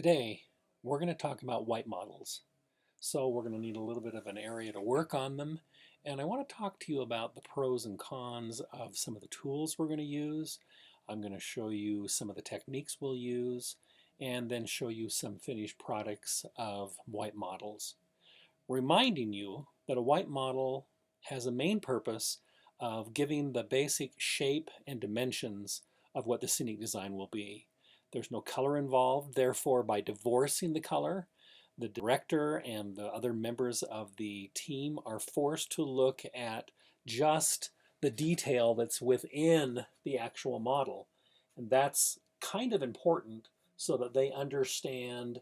Today, we're going to talk about white models. So we're going to need a little bit of an area to work on them. And I want to talk to you about the pros and cons of some of the tools we're going to use. I'm going to show you some of the techniques we'll use, and then show you some finished products of white models. Reminding you that a white model has a main purpose of giving the basic shape and dimensions of what the scenic design will be. There's no color involved, therefore by divorcing the color, the director and the other members of the team are forced to look at just the detail that's within the actual model. And that's kind of important so that they understand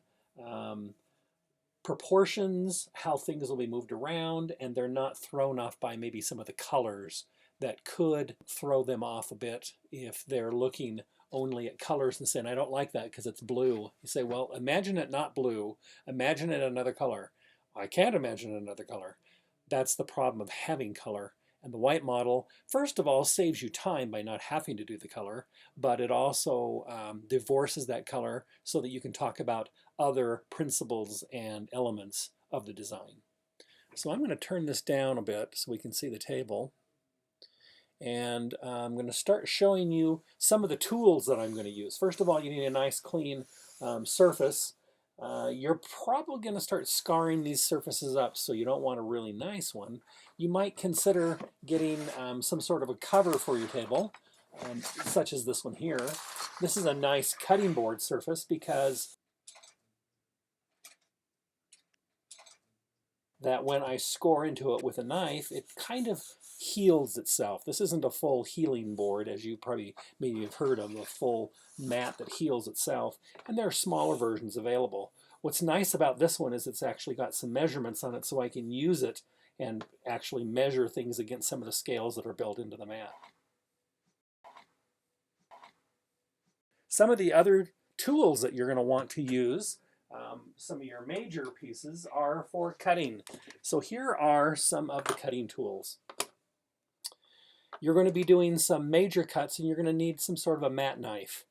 proportions, how things will be moved around, and they're not thrown off by maybe some of the colors that could throw them off a bit if they're looking only at colors and saying, I don't like that because it's blue. You say, well, imagine it not blue. Imagine it another color. I can't imagine another color. That's the problem of having color. And the white model, first of all, saves you time by not having to do the color, but it also divorces that color so that you can talk about other principles and elements of the design. So I'm going to turn this down a bit so we can see the table. And I'm going to start showing you some of the tools that I'm going to use. First of all, you need a nice clean surface. You're probably going to start scarring these surfaces up, so you don't want a really nice one. You might consider getting some sort of a cover for your table, such as this one here. This is a nice cutting board surface because that when I score into it with a knife, it kind of heals itself. This isn't a full healing board, as you probably maybe have heard of, a full mat that heals itself, and there are smaller versions available. What's nice about this one is it's actually got some measurements on it so I can use it and actually measure things against some of the scales that are built into the mat. Some of the other tools that you're going to want to use, some of your major pieces, are for cutting. So here are some of the cutting tools. You're going to be doing some major cuts and you're going to need some sort of a mat knife.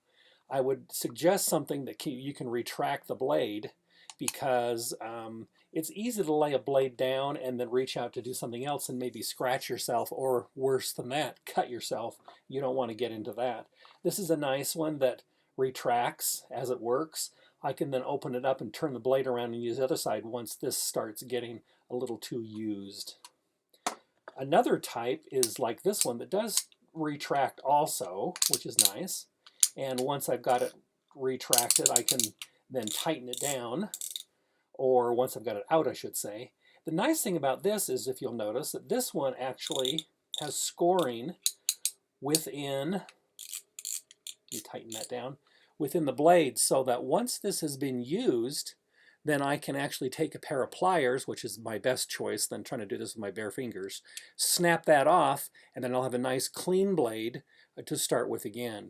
I would suggest something that you can retract the blade because it's easy to lay a blade down and then reach out to do something else and maybe scratch yourself, or worse than that, cut yourself. You don't want to get into that. This is a nice one that retracts as it works. I can then open it up and turn the blade around and use the other side once this starts getting a little too used. Another type is like this one that does retract also, which is nice. And once I've got it retracted, I can then tighten it down, or once I've got it out, I should say. The nice thing about this is, if you'll notice, that this one actually has scoring within, you tighten that down, within the blade, so that once this has been used, then I can actually take a pair of pliers, which is my best choice than trying to do this with my bare fingers, snap that off, and then I'll have a nice clean blade to start with again.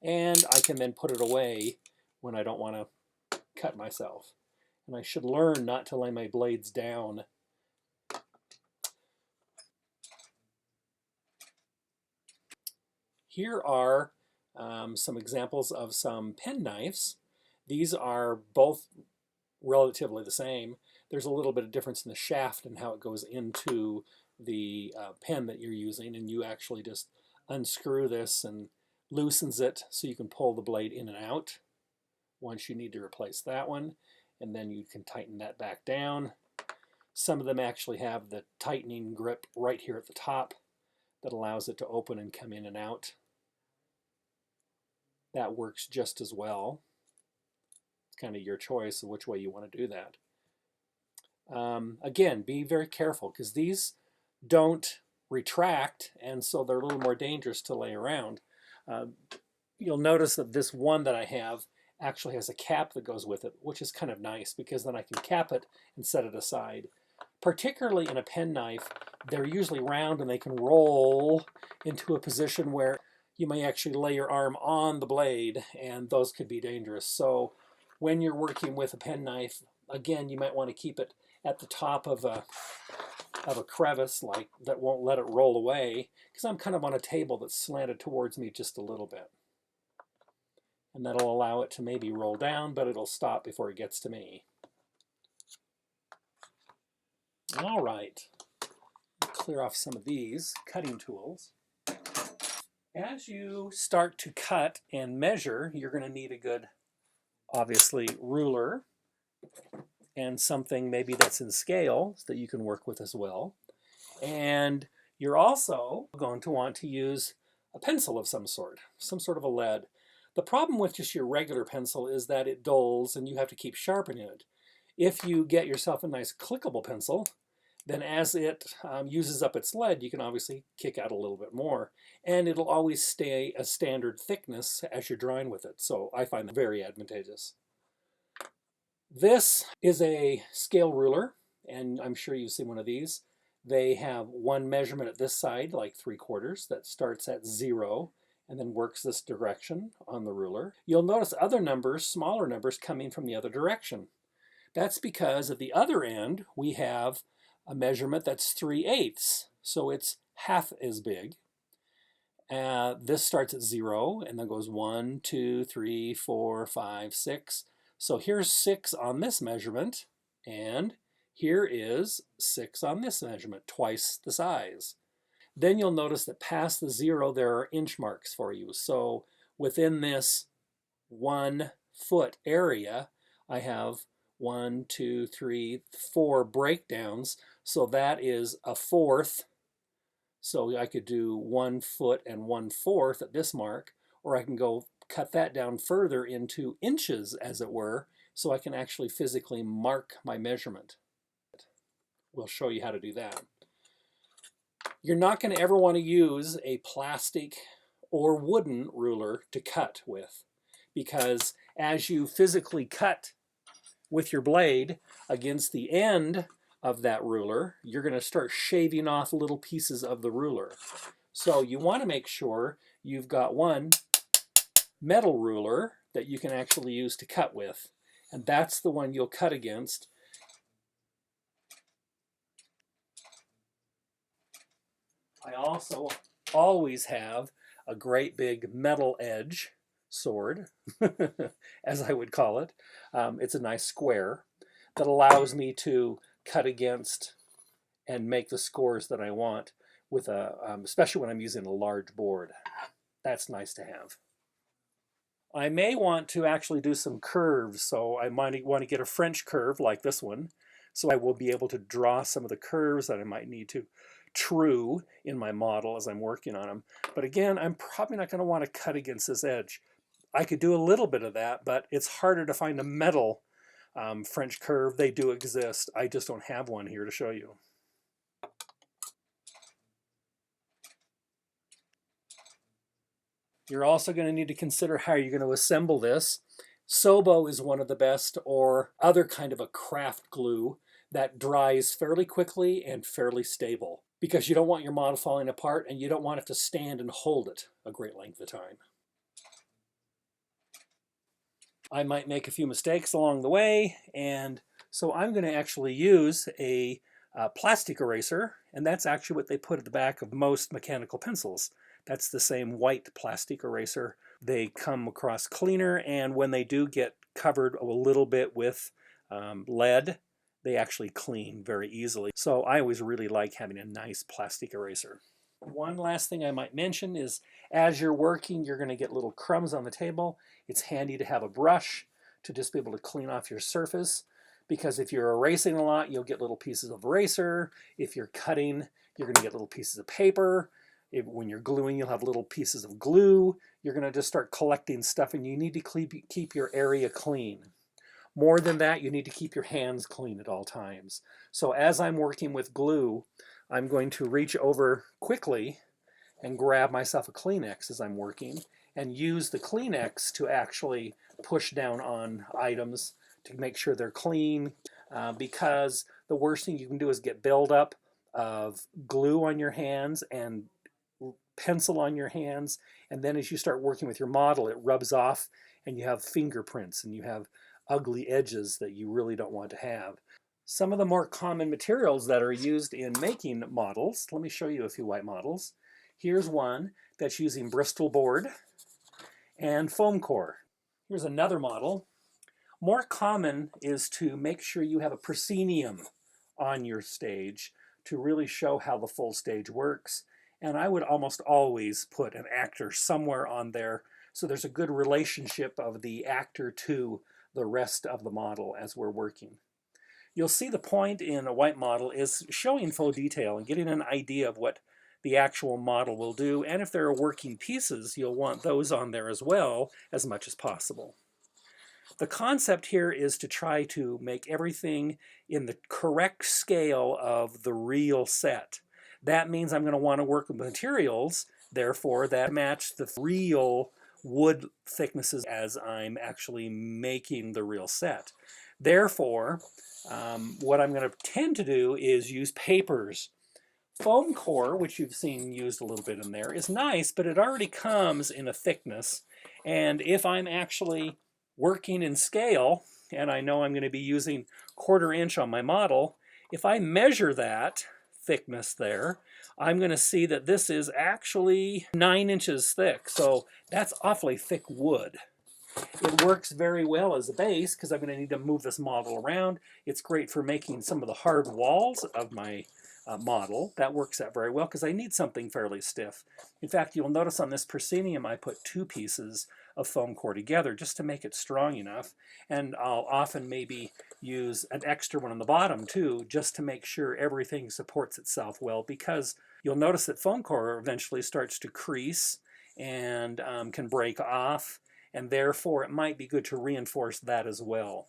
And I can then put it away when I don't want to cut myself. And I should learn not to lay my blades down. Here are some examples of some pen knives. These are both relatively the same. There's a little bit of difference in the shaft and how it goes into the pen that you're using, and you actually just unscrew this and loosens it so you can pull the blade in and out once you need to replace that one, and then you can tighten that back down. Some of them actually have the tightening grip right here at the top that allows it to open and come in and out. That works just as well. It's kind of your choice of which way you want to do that. Again, be very careful because these don't retract, and so they're a little more dangerous to lay around. You'll notice that this one that I have actually has a cap that goes with it, which is kind of nice because then I can cap it and set it aside. Particularly in a pen knife, they're usually round and they can roll into a position where you may actually lay your arm on the blade, and those could be dangerous. So when you're working with a pen knife, again, you might want to keep it at the top of a crevice like that won't let it roll away, because I'm kind of on a table that's slanted towards me just a little bit. and that'll allow it to maybe roll down, but it'll stop before it gets to me. All right, clear off some of these cutting tools. As you start to cut and measure, you're going to need a good, obviously, ruler and something maybe that's in scale that you can work with as well. And you're also going to want to use a pencil of some sort of a lead. The problem with just your regular pencil is that it dulls and you have to keep sharpening it. If you get yourself a nice clickable pencil, then as it uses up its lead, you can obviously kick out a little bit more. And it'll always stay a standard thickness as you're drawing with it. So I find that very advantageous. This is a scale ruler, and I'm sure you've seen one of these. They have one measurement at this side, like 3/4, that starts at 0 and then works this direction on the ruler. You'll notice other numbers, smaller numbers, coming from the other direction. That's because at the other end, we have a measurement that's 3/8, so it's half as big. This starts at 0 and then goes 1, 2, 3, 4, 5, 6. So here's 6 on this measurement, and here is 6 on this measurement, twice the size. Then you'll notice that past the 0 there are inch marks for you. So within this 1 foot area, I have 1, 2, 3, 4 breakdowns. So that is a fourth. So I could do 1 foot and 1/4 at this mark, or I can go cut that down further into inches, as it were, so I can actually physically mark my measurement. We'll show you how to do that. You're not going to ever want to use a plastic or wooden ruler to cut with, because as you physically cut with your blade against the end of that ruler, you're going to start shaving off little pieces of the ruler. So you want to make sure you've got one metal ruler that you can actually use to cut with, and that's the one you'll cut against. I also always have a great big metal edge sword, as I would call it. It's a nice square that allows me to cut against and make the scores that I want with especially when I'm using a large board. That's nice to have. I may want to actually do some curves, so I might want to get a French curve like this one, so I will be able to draw some of the curves that I might need to true in my model as I'm working on them. But again, I'm probably not going to want to cut against this edge. I could do a little bit of that, but it's harder to find a metal French curve. They do exist. I just don't have one here to show you. You're also going to need to consider how you're going to assemble this. Sobo is one of the best, or other kind of a craft glue that dries fairly quickly and fairly stable, because you don't want your model falling apart and you don't want it to stand and hold it a great length of time. I might make a few mistakes along the way, and so I'm going to actually use a plastic eraser, and that's actually what they put at the back of most mechanical pencils. That's the same white plastic eraser. They come across cleaner, and when they do get covered a little bit with lead, they actually clean very easily. So I always really like having a nice plastic eraser. One last thing I might mention is, as you're working, you're going to get little crumbs on the table. It's handy to have a brush to just be able to clean off your surface, because if you're erasing a lot, you'll get little pieces of eraser. If you're cutting, you're going to get little pieces of paper. When you're gluing, you'll have little pieces of glue. You're going to just start collecting stuff, and you need to keep your area clean. More than that, you need to keep your hands clean at all times. So as I'm working with glue, I'm going to reach over quickly and grab myself a Kleenex as I'm working, and use the Kleenex to actually push down on items to make sure they're clean, because the worst thing you can do is get buildup of glue on your hands and pencil on your hands, and then as you start working with your model, it rubs off and you have fingerprints and you have ugly edges that you really don't want to have. Some of the more common materials that are used in making models, let me show you a few white models. Here's one that's using Bristol Board and foam core. Here's another model. More common is to make sure you have a proscenium on your stage to really show how the full stage works. And I would almost always put an actor somewhere on there so there's a good relationship of the actor to the rest of the model as we're working. You'll see the point in a white model is showing full detail and getting an idea of what the actual model will do. And if there are working pieces, you'll want those on there as well as much as possible. The concept here is to try to make everything in the correct scale of the real set. That means I'm going to want to work with materials, therefore, that match the real wood thicknesses as I'm actually making the real set. Therefore, what I'm going to tend to do is use papers. Foam core, which you've seen used a little bit in there, is nice, but it already comes in a thickness. And if I'm actually working in scale, and I know I'm going to be using 1/4 inch on my model, if I measure that thickness there, I'm going to see that this is actually 9 inches thick. So that's awfully thick wood. It works very well as a base because I'm going to need to move this model around. It's great for making some of the hard walls of my model. That works out very well because I need something fairly stiff. In fact, you'll notice on this proscenium I put 2 pieces of foam core together just to make it strong enough, and I'll often maybe use an extra one on the bottom too just to make sure everything supports itself well, because you'll notice that foam core eventually starts to crease and can break off, and therefore it might be good to reinforce that as well.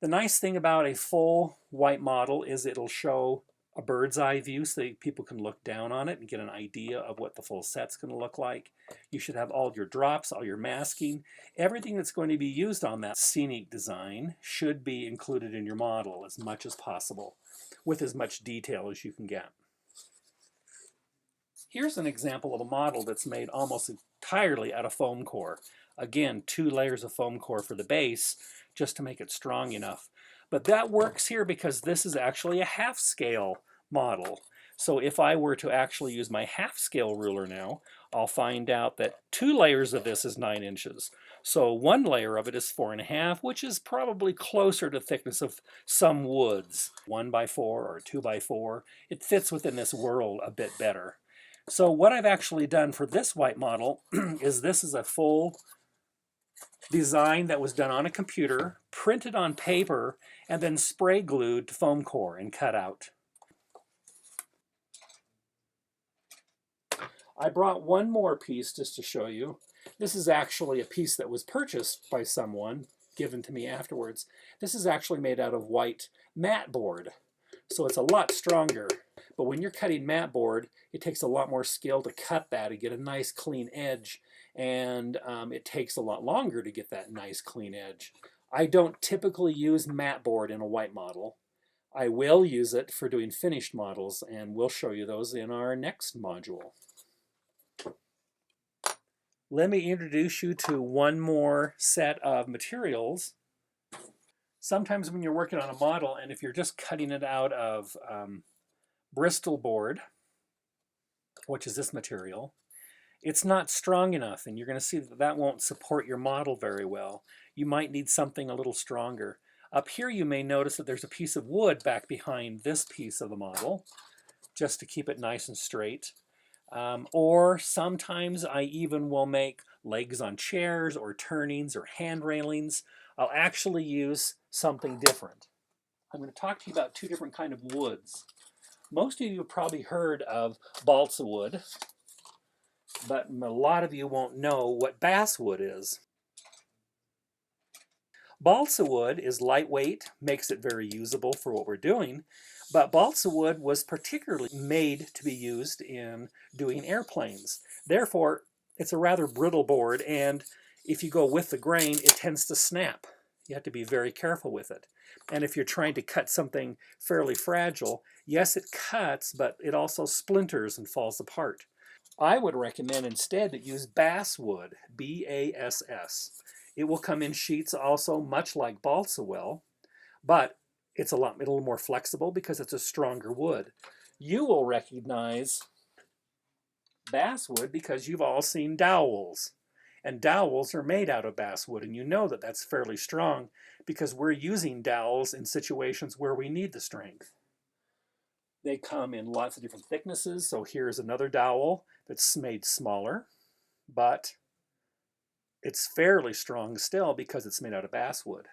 The nice thing about a full white model is it'll show a bird's eye view so that people can look down on it and get an idea of what the full set's going to look like. You should have all your drops, all your masking. Everything that's going to be used on that scenic design should be included in your model as much as possible, with as much detail as you can get. Here's an example of a model that's made almost entirely out of foam core. Again, 2 layers of foam core for the base just to make it strong enough. But that works here because this is actually a half-scale model. So if I were to actually use my half-scale ruler now, I'll find out that 2 layers of this is 9 inches. So 1 layer of it is 4.5, which is probably closer to the thickness of some woods. 1x4 or 2x4. It fits within this world a bit better. So what I've actually done for this white model is this is a full design that was done on a computer, printed on paper, and then spray glued to foam core and cut out. I brought one more piece just to show you. This is actually a piece that was purchased by someone, given to me afterwards. This is actually made out of white mat board, so it's a lot stronger. But when you're cutting mat board, it takes a lot more skill to cut that and get a nice clean edge, and it takes a lot longer to get that nice clean edge. I don't typically use mat board in a white model. I will use it for doing finished models, and we'll show you those in our next module. Let me introduce you to one more set of materials. Sometimes when you're working on a model, and if you're just cutting it out of Bristol Board, which is this material, it's not strong enough, and you're going to see that that won't support your model very well. You might need something a little stronger. Up here you may notice that there's a piece of wood back behind this piece of the model, just to keep it nice and straight. Or sometimes I even will make legs on chairs or turnings or hand railings. I'll actually use something different. I'm going to talk to you about 2 different kinds of woods. Most of you have probably heard of balsa wood, but a lot of you won't know what basswood is. Balsa wood is lightweight, makes it very usable for what we're doing, but balsa wood was particularly made to be used in doing airplanes. Therefore, it's a rather brittle board, and if you go with the grain, it tends to snap. You have to be very careful with it. And if you're trying to cut something fairly fragile, yes, it cuts, but it also splinters and falls apart. I would recommend instead that you use basswood, B-A-S-S. It will come in sheets also, much like balsa will, but it's a little more flexible because it's a stronger wood. You will recognize basswood because you've all seen dowels. And dowels are made out of basswood, and you know that that's fairly strong because we're using dowels in situations where we need the strength. They come in lots of different thicknesses, so here's another dowel that's made smaller, but it's fairly strong still because it's made out of basswood.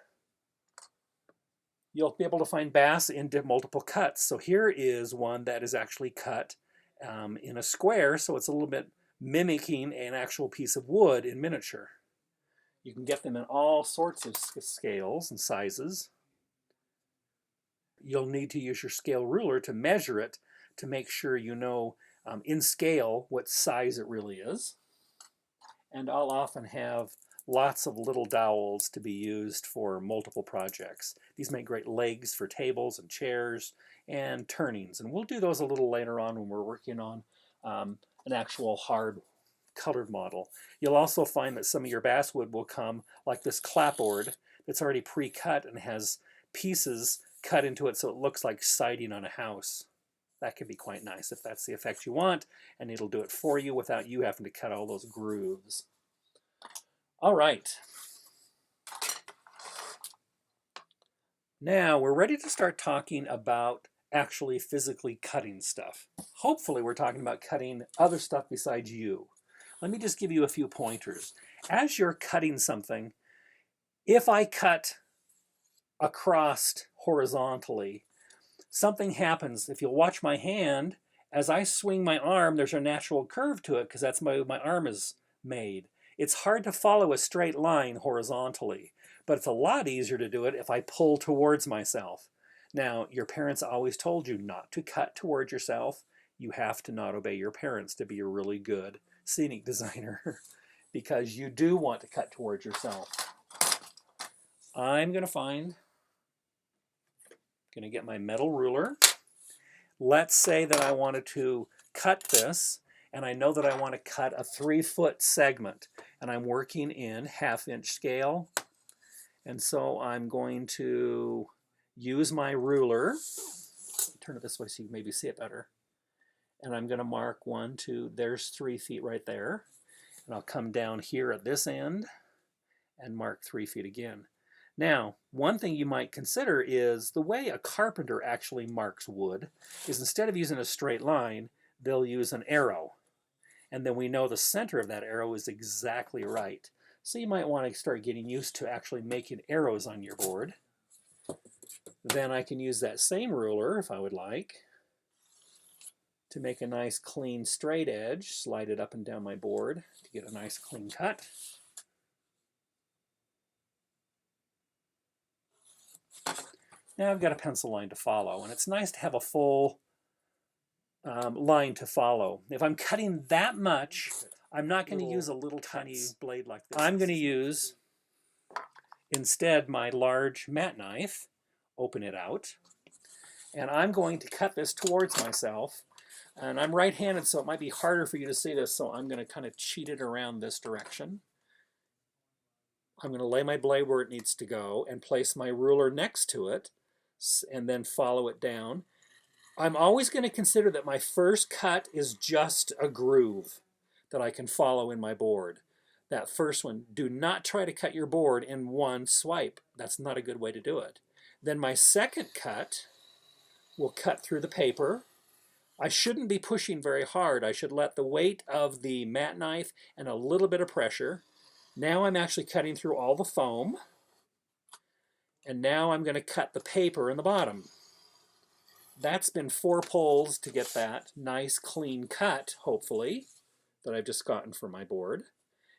You'll be able to find bass in multiple cuts. So here is one that is actually cut in a square, so it's a little bit mimicking an actual piece of wood in miniature. You can get them in all sorts of scales and sizes. You'll need to use your scale ruler to measure it to make sure you know in scale what size it really is. And I'll often have lots of little dowels to be used for multiple projects. These make great legs for tables and chairs and turnings, and we'll do those a little later on when we're working on an actual hard colored model. You'll also find that some of your basswood will come like this clapboard that's already pre-cut and has pieces cut into it so it looks like siding on a house. That can be quite nice if that's the effect you want, and it'll do it for you without you having to cut all those grooves. All right. Now we're ready to start talking about actually physically cutting stuff. Hopefully we're talking about cutting other stuff besides you. Let me just give you a few pointers. As you're cutting something, if I cut across horizontally, something happens. If you'll watch my hand, as I swing my arm, there's a natural curve to it because that's my arm is made. It's hard to follow a straight line horizontally, but it's a lot easier to do it if I pull towards myself. Now, your parents always told you not to cut towards yourself. You have to not obey your parents to be a really good scenic designer because you do want to cut towards yourself. I'm going to get my metal ruler. Let's say that I wanted to cut this, and I know that I want to cut a 3-foot segment, and I'm working in 1/2-inch scale. And so I'm going to use my ruler. Turn it this way so you can maybe see it better. And I'm going to mark 1, 2, there's 3 feet right there. And I'll come down here at this end and mark 3 feet again. Now, one thing you might consider is the way a carpenter actually marks wood is instead of using a straight line, they'll use an arrow. And then we know the center of that arrow is exactly right. So you might want to start getting used to actually making arrows on your board. Then I can use that same ruler, if I would like, to make a nice clean straight edge, slide it up and down my board to get a nice clean cut. Now I've got a pencil line to follow, and it's nice to have a full line to follow. If I'm cutting that much, I'm not going to use a little tiny blade like this. I'm going to use, instead, my large mat knife, open it out, and I'm going to cut this towards myself. And I'm right-handed, so it might be harder for you to see this, so I'm going to kind of cheat it around this direction. I'm going to lay my blade where it needs to go and place my ruler next to it, and then follow it down. I'm always going to consider that my first cut is just a groove that I can follow in my board. That first one, do not try to cut your board in one swipe. That's not a good way to do it. Then my second cut will cut through the paper. I shouldn't be pushing very hard. I should let the weight of the mat knife and a little bit of pressure. Now I'm actually cutting through all the foam. And now I'm going to cut the paper in the bottom. That's been 4 pulls to get that nice clean cut, hopefully, that I've just gotten from my board.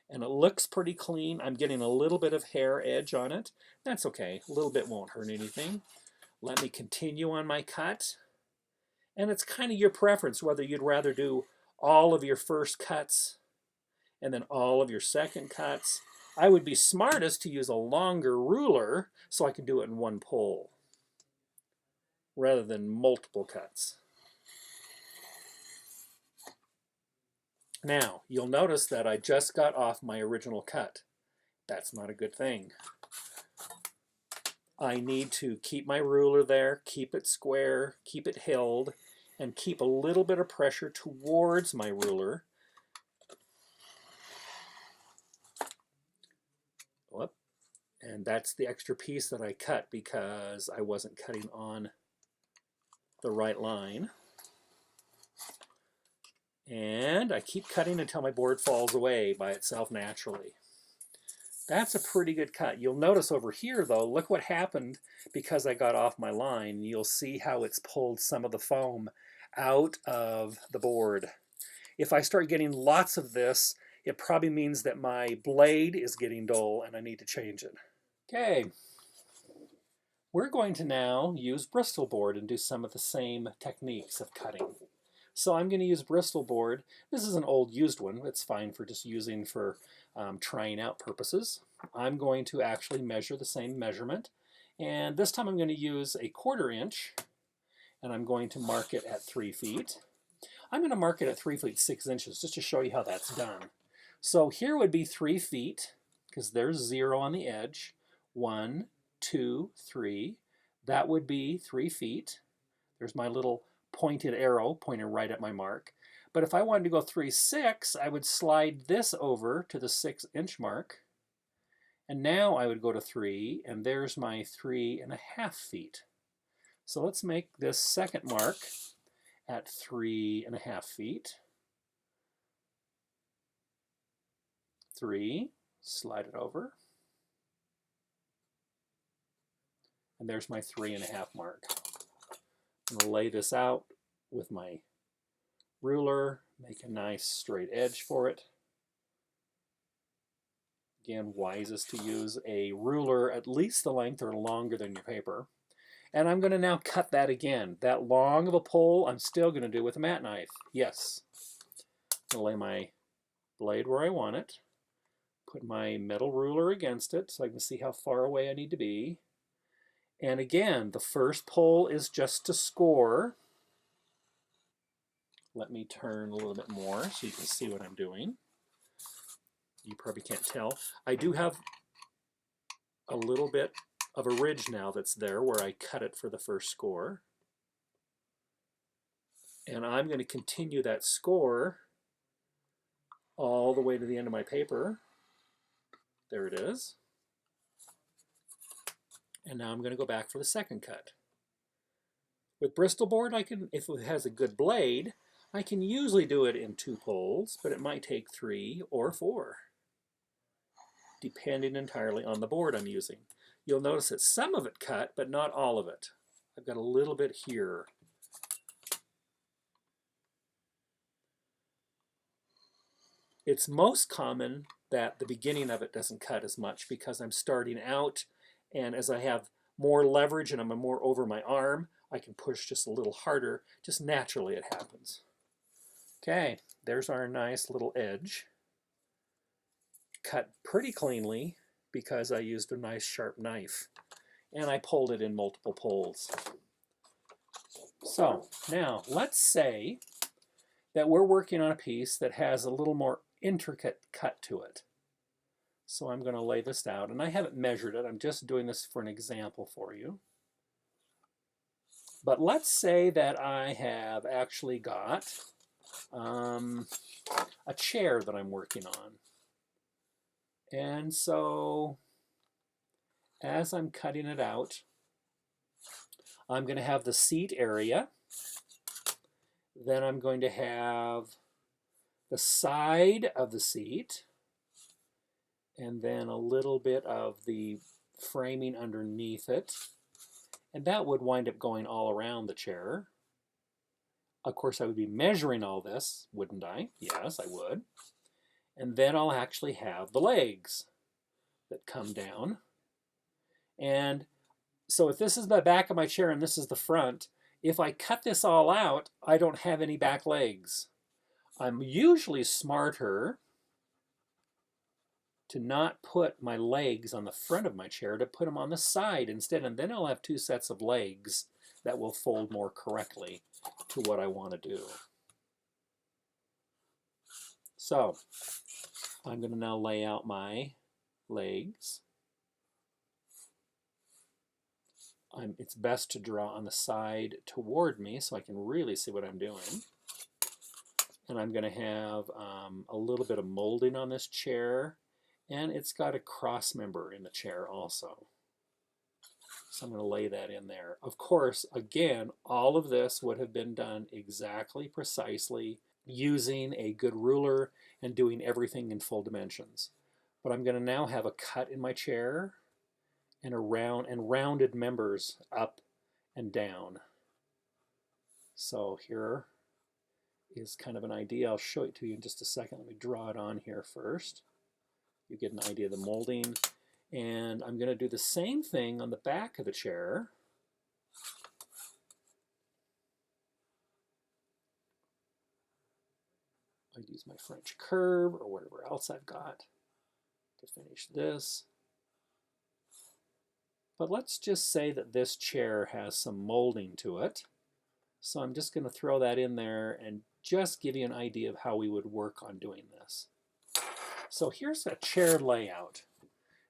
And it looks pretty clean. I'm getting a little bit of hair edge on it. That's okay. A little bit won't hurt anything. Let me continue on my cut. And it's kind of your preference whether you'd rather do all of your first cuts and then all of your second cuts. I would be smartest to use a longer ruler so I can do it in one pull rather than multiple cuts. Now, you'll notice that I just got off my original cut. That's not a good thing. I need to keep my ruler there, keep it square, keep it held, and keep a little bit of pressure towards my ruler. And that's the extra piece that I cut because I wasn't cutting on the right line. And I keep cutting until my board falls away by itself naturally. That's a pretty good cut. You'll notice over here though, look what happened because I got off my line. You'll see how it's pulled some of the foam out of the board. If I start getting lots of this, it probably means that my blade is getting dull and I need to change it. Okay, we're going to now use Bristol board and do some of the same techniques of cutting. So I'm going to use Bristol board. This is an old used one. It's fine for just using for trying out purposes. I'm going to actually measure the same measurement. And this time I'm going to use a 1/4 inch. And I'm going to mark it at 3 feet. I'm going to mark it at 3 feet 6 inches just to show you how that's done. So here would be 3 feet because there's 0 on the edge. 1, 2, 3. That would be 3 feet. There's my little pointed arrow pointing right at my mark. But if I wanted to go 3, 6, I would slide this over to the 6 inch mark. And now I would go to 3, and there's my 3.5 feet. So let's make this second mark at 3.5 feet. 3, slide it over. And there's my 3.5 mark. I'm going to lay this out with my ruler, make a nice straight edge for it. Again, wisest to use a ruler at least the length or longer than your paper. And I'm going to now cut that again. That long of a pole I'm still going to do with a mat knife. Yes. I'm going to lay my blade where I want it. Put my metal ruler against it so I can see how far away I need to be. And again, the first pole is just to score. Let me turn a little bit more so you can see what I'm doing. You probably can't tell. I do have a little bit of a ridge now that's there where I cut it for the first score. And I'm going to continue that score all the way to the end of my paper. There it is. And now I'm going to go back for the second cut. With Bristol board, I can, if it has a good blade, I can usually do it in 2 poles, but it might take 3 or 4, depending entirely on the board I'm using. You'll notice that some of it cut, but not all of it. I've got a little bit here. It's most common that the beginning of it doesn't cut as much because I'm starting out, and as I have more leverage and I'm more over my arm, I can push just a little harder. Just naturally it happens. Okay, there's our nice little edge. Cut pretty cleanly because I used a nice sharp knife. And I pulled it in multiple poles. So now let's say that we're working on a piece that has a little more intricate cut to it. So I'm going to lay this out, and I haven't measured it. I'm just doing this for an example for you. But let's say that I have actually got a chair that I'm working on. And so as I'm cutting it out, I'm going to have the seat area. Then I'm going to have the side of the seat, and then a little bit of the framing underneath it. And that would wind up going all around the chair. Of course, I would be measuring all this, wouldn't I? Yes, I would. And then I'll actually have the legs that come down. And so if this is the back of my chair and this is the front, if I cut this all out, I don't have any back legs. I'm usually smarter to not put my legs on the front of my chair, to put them on the side instead, and then I'll have 2 sets of legs that will fold more correctly to what I want to do. So I'm going to now lay out my legs. It's best to draw on the side toward me so I can really see what I'm doing. And I'm going to have a little bit of molding on this chair, And it's got a cross member in the chair also. So I'm going to lay that in there. Of course, again, all of this would have been done exactly, precisely, using a good ruler and doing everything in full dimensions. But I'm going to now have a cut in my chair and rounded members up and down. So here is kind of an idea. I'll show it to you in just a second. Let me draw it on here first. You get an idea of the molding. And I'm going to do the same thing on the back of the chair. I'd use my French curve or whatever else I've got to finish this. But let's just say that this chair has some molding to it. So I'm just going to throw that in there and just give you an idea of how we would work on doing this. So here's a chair layout.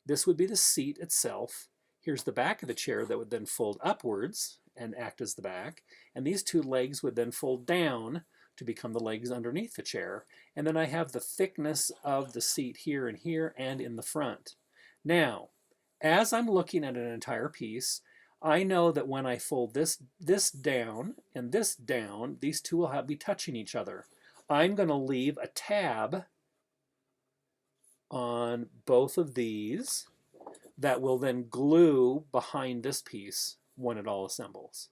This would be the seat itself. Here's the back of the chair that would then fold upwards and act as the back. And these two legs would then fold down to become the legs underneath the chair. And then I have the thickness of the seat here and in the front. Now, as I'm looking at an entire piece, I know that when I fold this down and this down, these two will be touching each other. I'm going to leave a tab on both of these that will then glue behind this piece when it all assembles.